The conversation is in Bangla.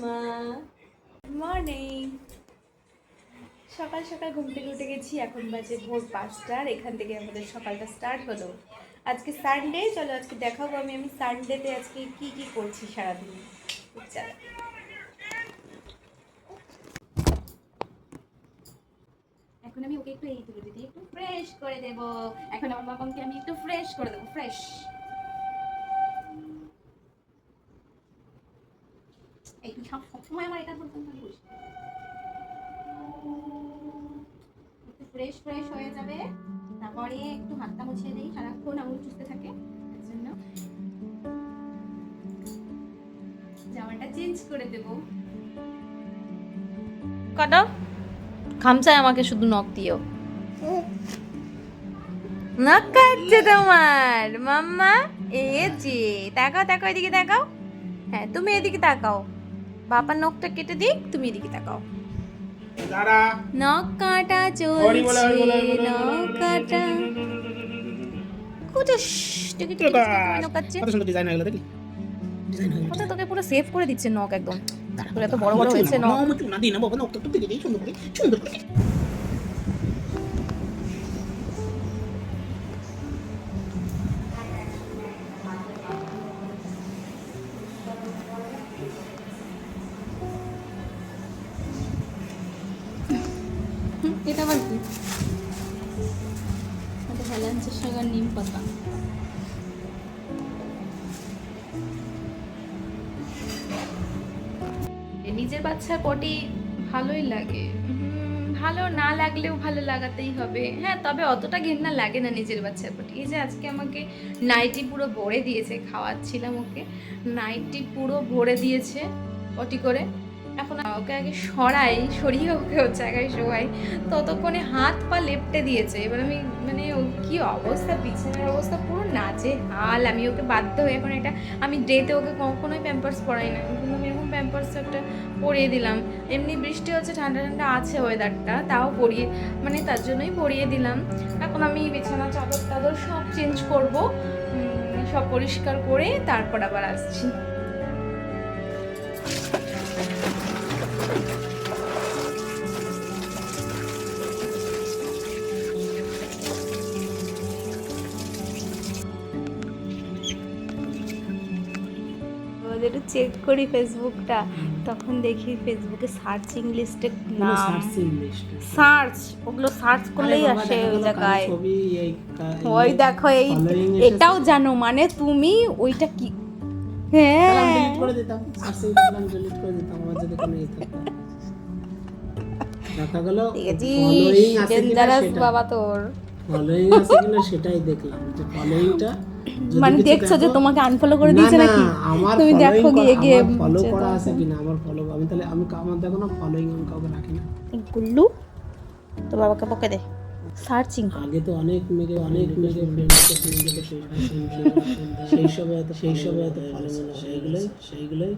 মাম্মা মর্নিং। সকাল সকাল ঘুম থেকে উঠে গেছি, এখন বাজে ভোর 5টা। এখান থেকে আমাদের সকালটা স্টার্ট হলো। আজকে সানডে, চলো আজকে দেখাবো আমি সানডেতে আজকে কি কি করছি সারাদিন। চলো এখন আমি ওকে একটু এই তুলে দিতে একটু ফ্রেশ করে দেব। এখন আমার মামাকে আমি একটু ফ্রেশ করে দেবো, ফ্রেশ। এই তুই সবসময় আমার এটা বলতে পারিস। একটু ফ্রেশ ফ্রেশ হয়ে যাবে, তারপরে একটু হাতটা মুছিয়ে দিই, সারাক্ষণ আঙুল চুষতে থাকে, এর জন্য জামাটা চেঞ্জ করে দেব। কাটো খামচায় আমাকে শুধু নখ দিও। নখ কাটছে তোমার মাম্মা। এই যে তাকাও তাকাও, এদিকে তাকাও। হ্যাঁ তুমি এদিকে তাকাও, বাবার নখটা কেটে দিক, তুমি এদিকে তাকাও। নখ কাটা চলছে, নখ কাটা কুটুস টিকি টিকি নখ কাটছে। কত সুন্দর ডিজাইন হলো, দেখলি? ডিজাইন হলো। কত তোকে পুরো সেভ করে দিচ্ছে নখ একদম। তোর এত বড় বড় হয়েছে নখ। না দিই না বাবা, নখ তো দিকে দিই সুন্দর করে, সুন্দর করে। এটা আবার কি? এটা হেলাঞ্চের সঙ্গে নিম পাতা। নিজের বাচ্চার পটি ভালোই লাগে, ভালো না লাগলেও ভালো লাগাতেই হবে। হ্যাঁ, তবে অতটা ঘেন্না লাগে না নিজের বাচ্চার পটি। এই যে আজকে আমাকে নাইটি পুরো ভরে দিয়েছে, খাওয়াচ্ছিলাম ওকে, নাইটি পুরো ভরে দিয়েছে পটি করে। এখন ওকে আগে সরিয়ে ওকে ওর জায়গায় শোয়াই, ততক্ষণে হাত পা লেপটে দিয়েছে। এবার আমি মানে ও কি অবস্থা, বিছানার অবস্থা পুরো নাচে হাল। আমি ওকে বাধ্য হয়ে এখন এটা, আমি ডেতে ওকে কখনোই প্যাম্পার্স পরাই না, কিন্তু আমি এখন প্যাম্পার্স একটা পরিয়ে দিলাম। এমনি বৃষ্টি হচ্ছে, ঠান্ডা ঠান্ডা আছে ওয়েদারটা, তাও পরিয়ে মানে তার জন্যই পরিয়ে দিলাম। এখন আমি বিছানা চাদর টাদর সব চেঞ্জ করবো, সব পরিষ্কার করে তারপর আবার আসছি। একটু চেক করি ফেসবুকটা, তখন দেখি ফেসবুকে সার্চিং লিস্টে নাম, সার্চ ওগুলো সার্চ করলেই আসে ওই জায়গায়। ওই দেখো এই এটাও জানো মানে তুমি ওইটা কি? হ্যাঁ ডিলিট করে দিতাম, সার্চিং করলাম ডিলিট করে দিতাম, আমার যদি কোনো ই থাকতো। দেখা গেল ফলোইং আছে কিনা সেটা, বাবা তোর ফলোইং আছে কিনা সেটাই দেখলাম, যে ফলোইংটা মানে দেখছো যে তোমাকে আনফলো করে দিয়েছে নাকি? তুমি দেখো গিয়ে গিয়ে ফলো করা আছে কিনা আমার ফলো। আমি তাহলে আমি আমার দেখো না ফলোইং আমি কাউকে রাখি না। গুল্লু তো বাবাকে বকে দে সার্চিং। আগে তো অনেক মেগে সেই সবে এত ফলো, সেইগুলোই